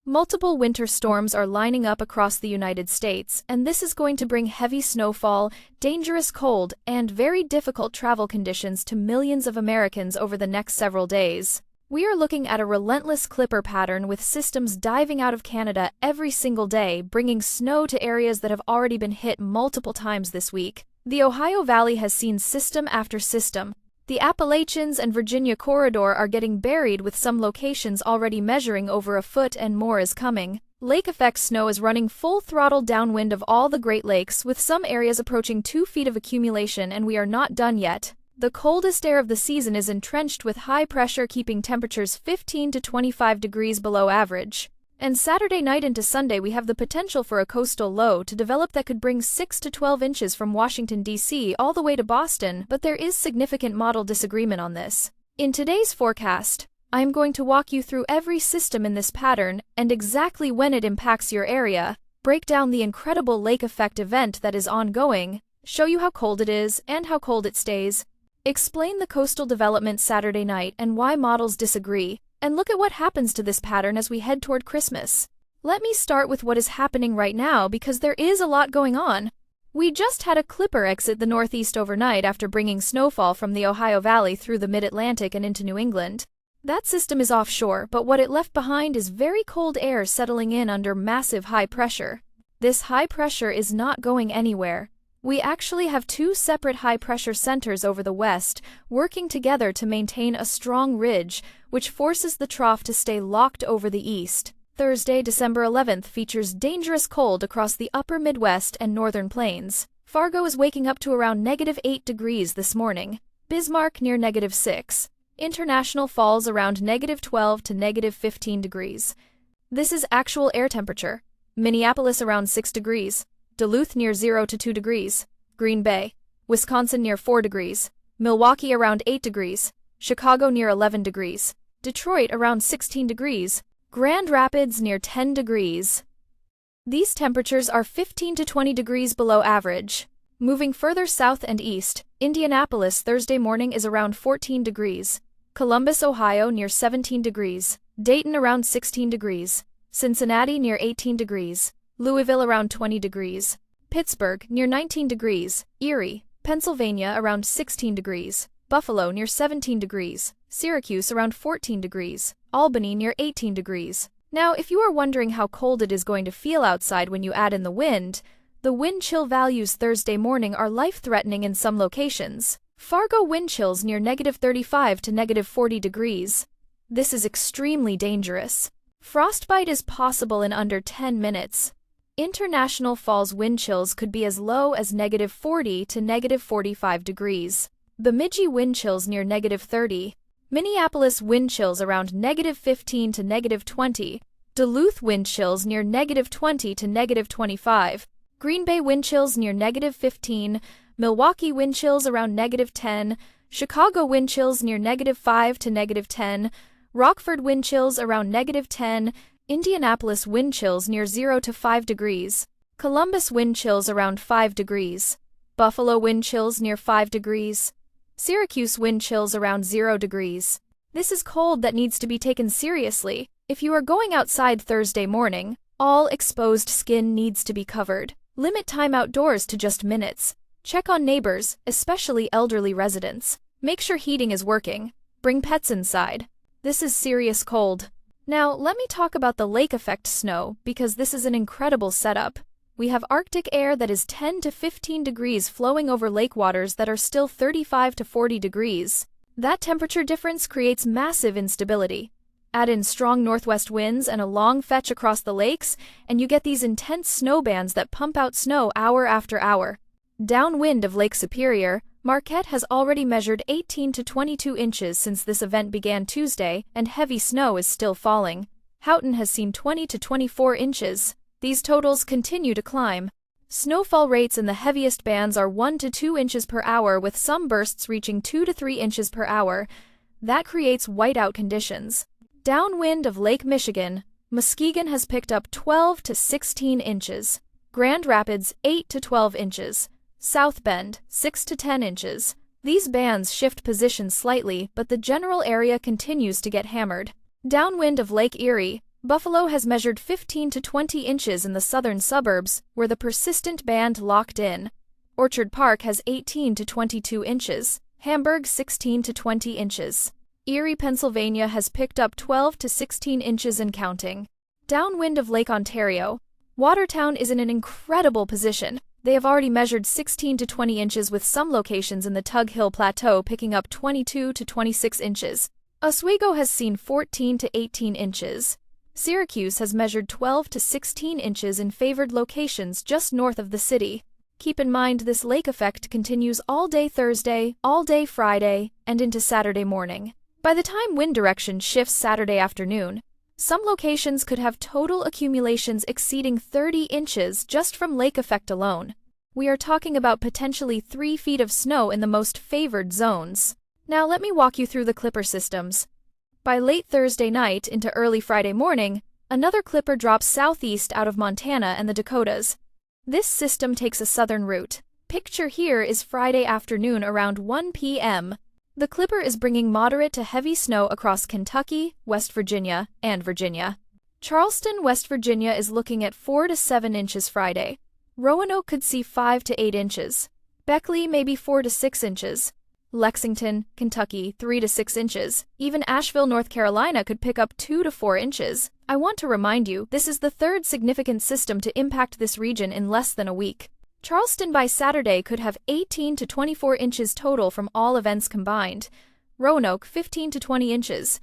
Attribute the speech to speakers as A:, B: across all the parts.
A: Multiple winter storms are lining up across the United States, and this is going to bring heavy snowfall, dangerous cold, and very difficult travel conditions to millions of Americans over the next several days. We are looking at a relentless clipper pattern with systems diving out of Canada every single day, bringing snow to areas that have already been hit multiple times this week. The Ohio Valley has seen system after system. The Appalachians and Virginia corridor are getting buried, with some locations already measuring over a foot, and more is coming. Lake effect snow is running full throttle downwind of all the Great Lakes, with some areas approaching 2 feet of accumulation, and we are not done yet. The coldest air of the season is entrenched with high pressure, keeping temperatures 15 to 25 degrees below average. And Saturday night into Sunday we have the potential for a coastal low to develop that could bring 6 to 12 inches from Washington, D.C. all the way to Boston, but there is significant model disagreement on this. In today's forecast, I am going to walk you through every system in this pattern and exactly when it impacts your area, break down the incredible lake effect event that is ongoing, show you how cold it is and how cold it stays, explain the coastal development Saturday night and why models disagree, and look at what happens to this pattern as we head toward Christmas. Let me start with what is happening right now, because there is a lot going on. We just had a clipper exit the Northeast overnight after bringing snowfall from the Ohio Valley through the Mid-Atlantic and into New England. That system is offshore, but what it left behind is very cold air settling in under massive high pressure. This high pressure is not going anywhere. We actually have two separate high-pressure centers over the west, working together to maintain a strong ridge, which forces the trough to stay locked over the east. Thursday, December 11th features dangerous cold across the upper Midwest and northern plains. Fargo is waking up to around -8 degrees this morning. Bismarck near -6. International Falls around -12 to -15 degrees. This is actual air temperature. Minneapolis around 6 degrees. Duluth near 0 to 2 degrees, Green Bay, Wisconsin near 4 degrees, Milwaukee around 8 degrees, Chicago near 11 degrees, Detroit around 16 degrees, Grand Rapids near 10 degrees. These temperatures are 15 to 20 degrees below average. Moving further south and east, Indianapolis Thursday morning is around 14 degrees, Columbus, Ohio near 17 degrees, Dayton around 16 degrees, Cincinnati near 18 degrees, Louisville around 20 degrees, Pittsburgh near 19 degrees, Erie, Pennsylvania around 16 degrees, Buffalo near 17 degrees, Syracuse around 14 degrees, Albany near 18 degrees. Now, if you are wondering how cold it is going to feel outside when you add in the wind chill values Thursday morning are life-threatening in some locations. Fargo wind chills near -35 to -40 degrees. This is extremely dangerous. Frostbite is possible in under 10 minutes. International Falls wind chills could be as low as -40 to -45 degrees. Bemidji wind chills near -30. Minneapolis wind chills around -15 to -20. Duluth wind chills near -20 to -25. Green Bay wind chills near -15. Milwaukee wind chills around -10. Chicago wind chills near -5 to -10. Rockford wind chills around -10. Indianapolis wind chills near 0 to 5 degrees. Columbus wind chills around 5 degrees. Buffalo wind chills near 5 degrees. Syracuse wind chills around 0 degrees. This is cold that needs to be taken seriously. If you are going outside Thursday morning, all exposed skin needs to be covered. Limit time outdoors to just minutes. Check on neighbors, especially elderly residents. Make sure heating is working. Bring pets inside. This is serious cold. Now, let me talk about the lake effect snow, because this is an incredible setup. We have Arctic air that is 10 to 15 degrees flowing over lake waters that are still 35 to 40 degrees. That temperature difference creates massive instability. Add in strong northwest winds and a long fetch across the lakes, and you get these intense snow bands that pump out snow hour after hour. Downwind of Lake Superior, Marquette has already measured 18 to 22 inches since this event began Tuesday, and heavy snow is still falling. Houghton has seen 20 to 24 inches. These totals continue to climb. Snowfall rates in the heaviest bands are 1 to 2 inches per hour, with some bursts reaching 2 to 3 inches per hour. That creates whiteout conditions. Downwind of Lake Michigan, Muskegon has picked up 12 to 16 inches. Grand Rapids, 8 to 12 inches. South Bend, 6 to 10 inches. These bands shift position slightly, but the general area continues to get hammered. Downwind of Lake Erie, Buffalo has measured 15 to 20 inches in the southern suburbs, where the persistent band locked in. Orchard Park has 18 to 22 inches, Hamburg 16 to 20 inches. Erie, Pennsylvania has picked up 12 to 16 inches and counting. Downwind of Lake Ontario, Watertown is in an incredible position. They have already measured 16 to 20 inches, with some locations in the Tug Hill Plateau picking up 22 to 26 inches. Oswego has seen 14 to 18 inches. Syracuse has measured 12 to 16 inches in favored locations just north of the city. Keep in mind this lake effect continues all day Thursday, all day Friday, and into Saturday morning. By the time wind direction shifts Saturday afternoon, some locations could have total accumulations exceeding 30 inches just from lake effect alone. We are talking about potentially 3 feet of snow in the most favored zones. Now let me walk you through the clipper systems. By late Thursday night into early Friday morning, another clipper drops southeast out of Montana and the Dakotas. This system takes a southern route. Picture here is Friday afternoon around 1 p.m. The clipper is bringing moderate to heavy snow across Kentucky, West Virginia, and Virginia. Charleston, West Virginia is looking at 4 to 7 inches Friday. Roanoke could see 5 to 8 inches. Beckley maybe 4 to 6 inches. Lexington, Kentucky, 3 to 6 inches. Even Asheville, North Carolina could pick up 2 to 4 inches. I want to remind you, this is the third significant system to impact this region in less than a week. Charleston by Saturday could have 18 to 24 inches total from all events combined. Roanoke, 15 to 20 inches.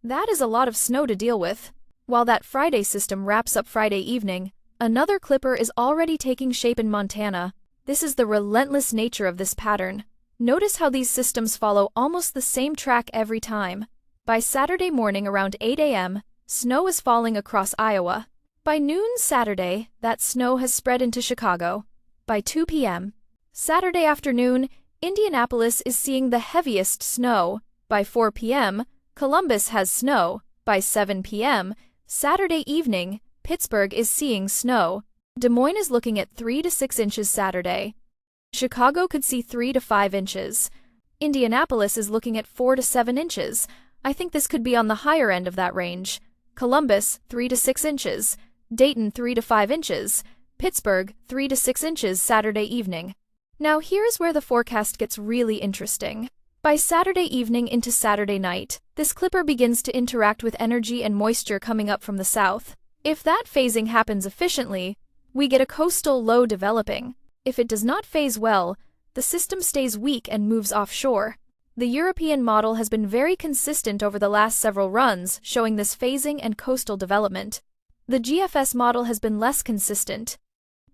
A: That is a lot of snow to deal with. While that Friday system wraps up Friday evening, another clipper is already taking shape in Montana. This is the relentless nature of this pattern. Notice how these systems follow almost the same track every time. By Saturday morning around 8 a.m., snow is falling across Iowa. By noon Saturday, that snow has spread into Chicago. By 2 p.m. Saturday afternoon, Indianapolis is seeing the heaviest snow. By 4 p.m., Columbus has snow. By 7 p.m., Saturday evening, Pittsburgh is seeing snow. Des Moines is looking at 3 to 6 inches Saturday. Chicago could see 3 to 5 inches. Indianapolis is looking at 4 to 7 inches. I think this could be on the higher end of that range. Columbus, 3 to 6 inches. Dayton, 3 to 5 inches. Pittsburgh, 3 to 6 inches Saturday evening. Now here's where the forecast gets really interesting. By Saturday evening into Saturday night, this clipper begins to interact with energy and moisture coming up from the south. If that phasing happens efficiently, we get a coastal low developing. If it does not phase well, the system stays weak and moves offshore. The European model has been very consistent over the last several runs, showing this phasing and coastal development. The GFS model has been less consistent.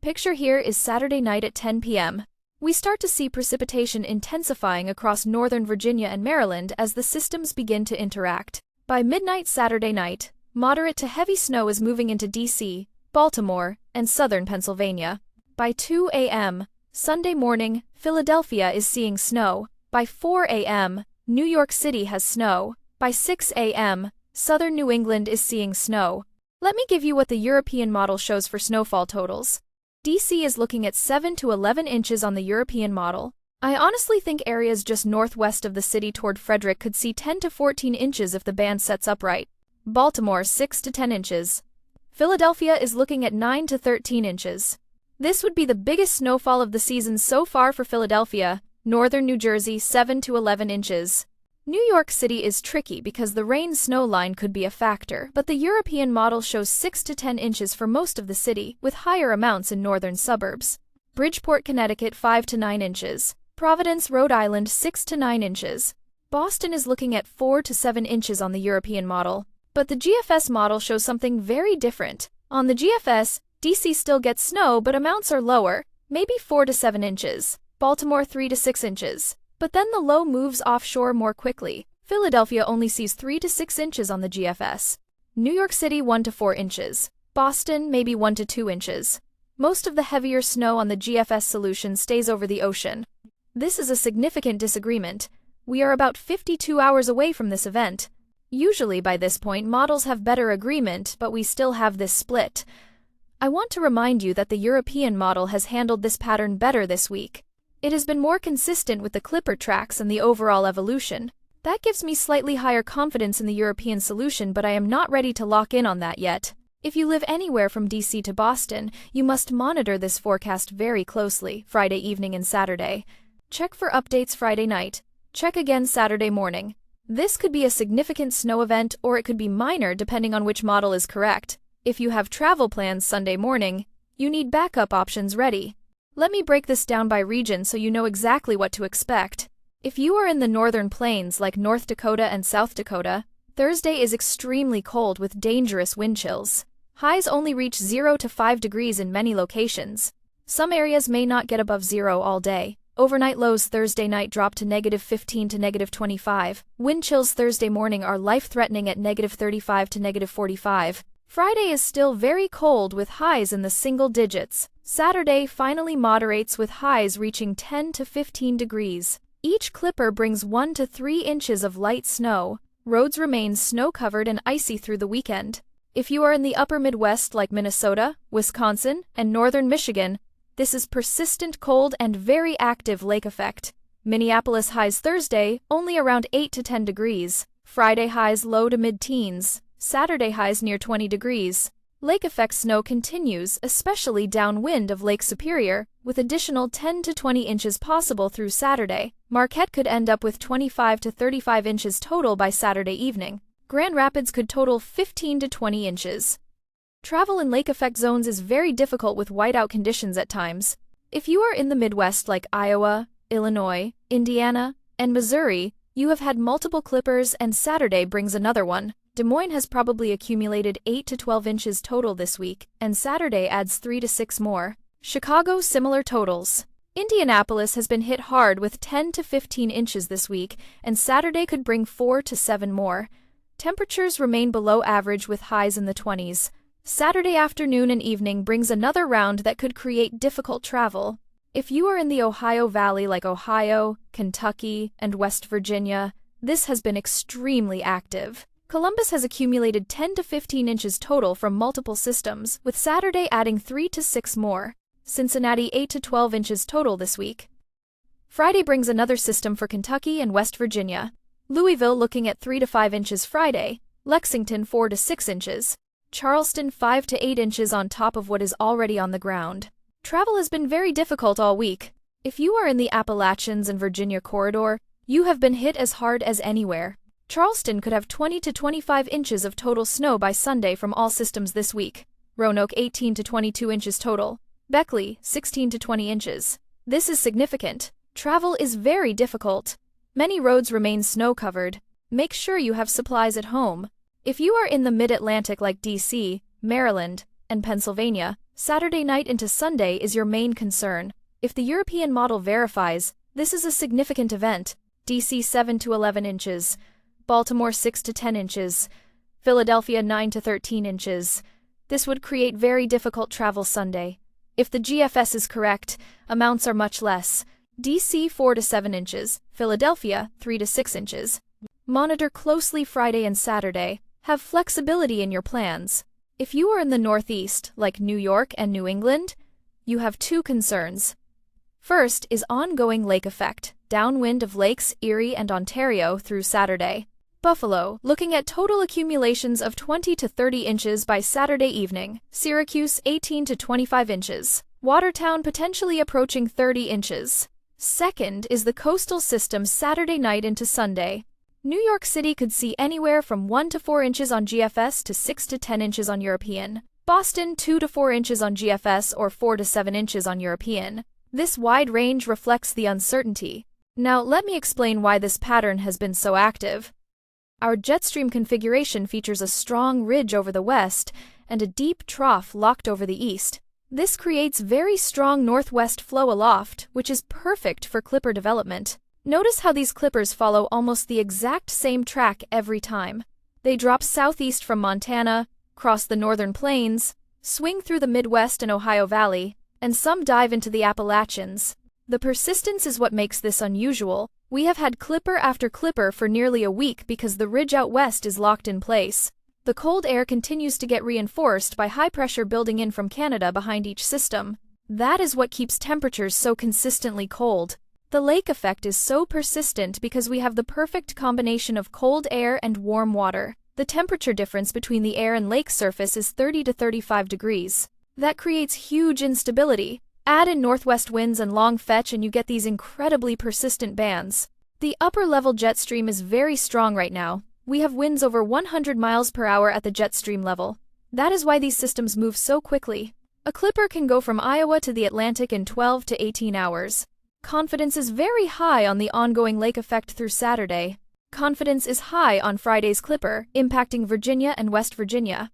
A: Picture here is Saturday night at 10 p.m. We start to see precipitation intensifying across northern Virginia and Maryland as the systems begin to interact. By midnight Saturday night, moderate to heavy snow is moving into D.C., Baltimore, and southern Pennsylvania. By 2 a.m. Sunday morning, Philadelphia is seeing snow. By 4 a.m., New York City has snow. By 6 a.m., southern New England is seeing snow. Let me give you what the European model shows for snowfall totals. DC is looking at 7 to 11 inches on the European model. I honestly think areas just northwest of the city toward Frederick could see 10 to 14 inches if the band sets up right. Baltimore 6 to 10 inches. Philadelphia is looking at 9 to 13 inches. This would be the biggest snowfall of the season so far for Philadelphia. Northern New Jersey 7 to 11 inches. New York City is tricky because the rain-snow line could be a factor, but the European model shows 6 to 10 inches for most of the city, with higher amounts in northern suburbs. Bridgeport, Connecticut 5 to 9 inches. Providence, Rhode Island 6 to 9 inches. Boston is looking at 4 to 7 inches on the European model. But the GFS model shows something very different. On the GFS, DC still gets snow, but amounts are lower, maybe 4 to 7 inches. Baltimore 3 to 6 inches. But then the low moves offshore more quickly. Philadelphia only sees 3 to 6 inches on the GFS. New York City 1 to 4 inches. Boston maybe 1 to 2 inches. Most of the heavier snow on the GFS solution stays over the ocean. This is a significant disagreement. We are about 52 hours away from this event. Usually by this point models have better agreement, but we still have this split. I want to remind you that the European model has handled this pattern better this week. It has been more consistent with the clipper tracks and the overall evolution. That gives me slightly higher confidence in the European solution, but I am not ready to lock in on that yet. If you live anywhere from DC to Boston, you must monitor this forecast very closely, Friday evening and Saturday. Check for updates Friday night. Check again Saturday morning. This could be a significant snow event, or it could be minor depending on which model is correct. If you have travel plans Sunday morning, you need backup options ready. Let me break this down by region so you know exactly what to expect. If you are in the northern plains like North Dakota and South Dakota, Thursday is extremely cold with dangerous wind chills. Highs only reach 0 to 5 degrees in many locations. Some areas may not get above 0 all day. Overnight lows Thursday night drop to -15 to -25. Wind chills Thursday morning are life-threatening at -35 to -45. Friday is still very cold with highs in the single digits. Saturday finally moderates with highs reaching 10 to 15 degrees. Each clipper brings 1 to 3 inches of light snow. Roads remain snow-covered and icy through the weekend. If you are in the upper Midwest like Minnesota, Wisconsin, and northern Michigan, this is persistent cold and very active lake effect. Minneapolis highs Thursday only around 8 to 10 degrees. Friday highs low to mid-teens. Saturday highs near 20 degrees. Lake effect snow continues, especially downwind of Lake Superior, with additional 10 to 20 inches possible through Saturday. Marquette could end up with 25 to 35 inches total by Saturday evening. Grand Rapids could total 15 to 20 inches. Travel in lake effect zones is very difficult with whiteout conditions at times. If you are in the Midwest like Iowa, Illinois, Indiana, and Missouri, you have had multiple clippers and Saturday brings another one. Des Moines has probably accumulated 8 to 12 inches total this week, and Saturday adds 3 to 6 more. Chicago similar totals. Indianapolis has been hit hard with 10 to 15 inches this week, and Saturday could bring 4 to 7 more. Temperatures remain below average with highs in the 20s. Saturday afternoon and evening brings another round that could create difficult travel. If you are in the Ohio Valley like Ohio, Kentucky, and West Virginia, this has been extremely active. Columbus has accumulated 10 to 15 inches total from multiple systems, with Saturday adding 3 to 6 more. Cincinnati 8 to 12 inches total this week. Friday brings another system for Kentucky and West Virginia. Louisville looking at 3 to 5 inches Friday, Lexington 4 to 6 inches, Charleston 5 to 8 inches on top of what is already on the ground. Travel has been very difficult all week. If you are in the Appalachians and Virginia corridor, you have been hit as hard as anywhere. Charleston could have 20 to 25 inches of total snow by Sunday from all systems this week. Roanoke 18 to 22 inches total. Beckley 16 to 20 inches. This is significant. Travel is very difficult. Many roads remain snow-covered. Make sure you have supplies at home. If you are in the mid-Atlantic like DC, Maryland, and Pennsylvania, Saturday night into Sunday is your main concern. If the European model verifies, this is a significant event. DC 7 to 11 inches. Baltimore 6 to 10 inches, Philadelphia 9 to 13 inches. This would create very difficult travel Sunday. If the GFS is correct, amounts are much less. DC 4 to 7 inches, Philadelphia 3 to 6 inches. Monitor closely Friday and Saturday. Have flexibility in your plans. If you are in the Northeast, like New York and New England, you have two concerns. First is ongoing lake effect, downwind of Lakes Erie and Ontario through Saturday. Buffalo, looking at total accumulations of 20 to 30 inches by Saturday evening. Syracuse, 18 to 25 inches. Watertown potentially approaching 30 inches. Second is the coastal system Saturday night into Sunday. New York City could see anywhere from 1 to 4 inches on GFS to 6 to 10 inches on European. Boston, 2 to 4 inches on GFS or 4 to 7 inches on European. This wide range reflects the uncertainty. Now let me explain why this pattern has been so active. Our jet stream configuration features a strong ridge over the west and a deep trough locked over the east. This creates very strong northwest flow aloft, which is perfect for clipper development. Notice how these clippers follow almost the exact same track every time. They drop southeast from Montana, cross the northern plains, swing through the Midwest and Ohio Valley, and some dive into the Appalachians. The persistence is what makes this unusual. We have had clipper after clipper for nearly a week because the ridge out west is locked in place. The cold air continues to get reinforced by high pressure building in from Canada behind each system. That is what keeps temperatures so consistently cold. The lake effect is so persistent because we have the perfect combination of cold air and warm water. The temperature difference between the air and lake surface is 30 to 35 degrees. That creates huge instability. Add in northwest winds and long fetch and you get these incredibly persistent bands. The upper-level jet stream is very strong right now. We have winds over 100 miles per hour at the jet stream level. That is why these systems move so quickly. A clipper can go from Iowa to the Atlantic in 12 to 18 hours. Confidence is very high on the ongoing lake effect through Saturday. Confidence is high on Friday's clipper, impacting Virginia and West Virginia.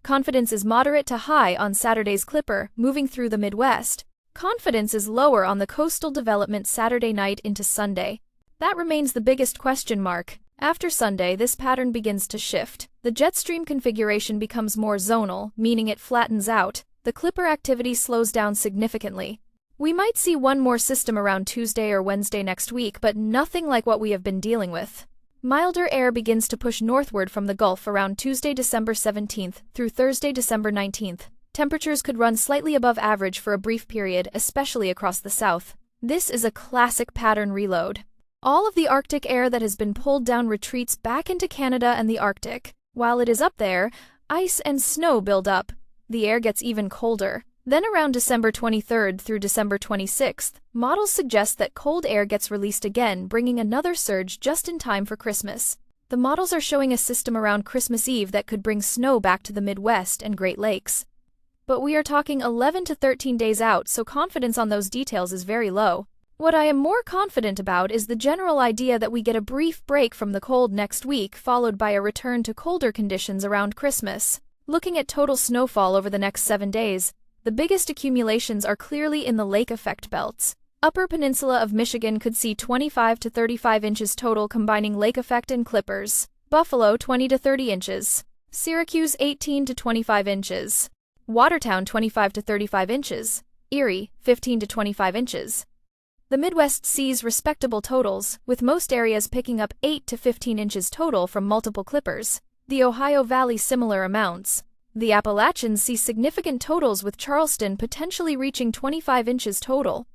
A: Confidence is moderate to high on Saturday's clipper, moving through the Midwest. Confidence is lower on the coastal development Saturday night into Sunday. That remains the biggest question mark. After Sunday, this pattern begins to shift. The jet stream configuration becomes more zonal, meaning it flattens out. The clipper activity slows down significantly. We might see one more system around Tuesday or Wednesday next week, but nothing like what we have been dealing with. Milder air begins to push northward from the Gulf around Tuesday, December 17th through Thursday, December 19th. Temperatures could run slightly above average for a brief period, especially across the south. This is a classic pattern reload. All of the Arctic air that has been pulled down retreats back into Canada and the Arctic. While it is up there, ice and snow build up. The air gets even colder. Then around December 23rd through December 26th, models suggest that cold air gets released again, bringing another surge just in time for Christmas. The models are showing a system around Christmas Eve that could bring snow back to the Midwest and Great Lakes. But we are talking 11 to 13 days out, so confidence on those details is very low. What I am more confident about is the general idea that we get a brief break from the cold next week, followed by a return to colder conditions around Christmas. Looking at total snowfall over the next 7 days, the biggest accumulations are clearly in the lake effect belts. Upper Peninsula of Michigan could see 25 to 35 inches total combining lake effect and clippers. Buffalo 20 to 30 inches. Syracuse 18 to 25 inches. Watertown 25 to 35 inches. Erie 15 to 25 inches. The Midwest sees respectable totals, with most areas picking up 8 to 15 inches total from multiple clippers. The Ohio Valley similar amounts. The Appalachians see significant totals with Charleston potentially reaching 25 inches total.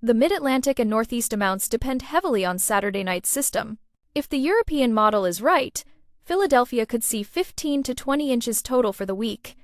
A: The Mid-Atlantic and Northeast amounts depend heavily on Saturday night's system. If the European model is right, Philadelphia could see 15 to 20 inches total for the week.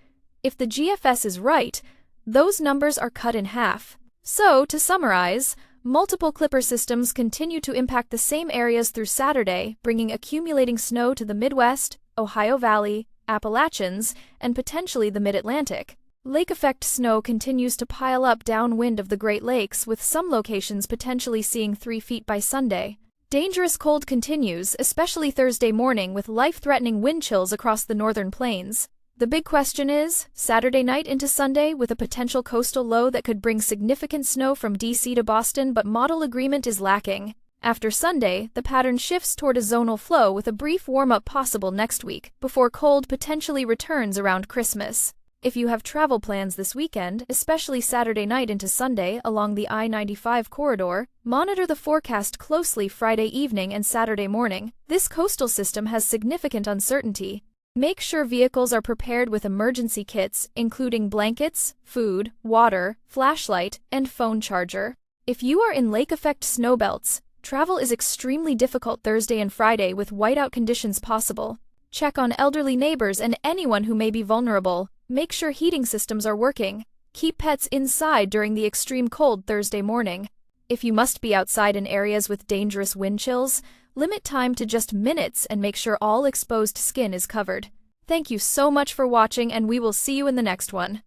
A: If the GFS is right, those numbers are cut in half. So, to summarize, multiple clipper systems continue to impact the same areas through Saturday, bringing accumulating snow to the Midwest, Ohio Valley, Appalachians, and potentially the Mid-Atlantic. Lake effect snow continues to pile up downwind of the Great Lakes, with some locations potentially seeing 3 feet by Sunday. Dangerous cold continues, especially Thursday morning, with life-threatening wind chills across the northern plains. The big question is, Saturday night into Sunday, with a potential coastal low that could bring significant snow from D.C. to Boston, but model agreement is lacking. After Sunday, the pattern shifts toward a zonal flow with a brief warm-up possible next week, before cold potentially returns around Christmas. If you have travel plans this weekend, especially Saturday night into Sunday along the I-95 corridor, monitor the forecast closely Friday evening and Saturday morning. This coastal system has significant uncertainty. Make sure vehicles are prepared with emergency kits, including blankets, food, water, flashlight, and phone charger. If you are in lake effect snowbelts, travel is extremely difficult Thursday and Friday with whiteout conditions possible. Check on elderly neighbors and anyone who may be vulnerable. Make sure heating systems are working. Keep pets inside during the extreme cold Thursday morning. If you must be outside in areas with dangerous wind chills, limit time to just minutes and make sure all exposed skin is covered. Thank you so much for watching, and we will see you in the next one.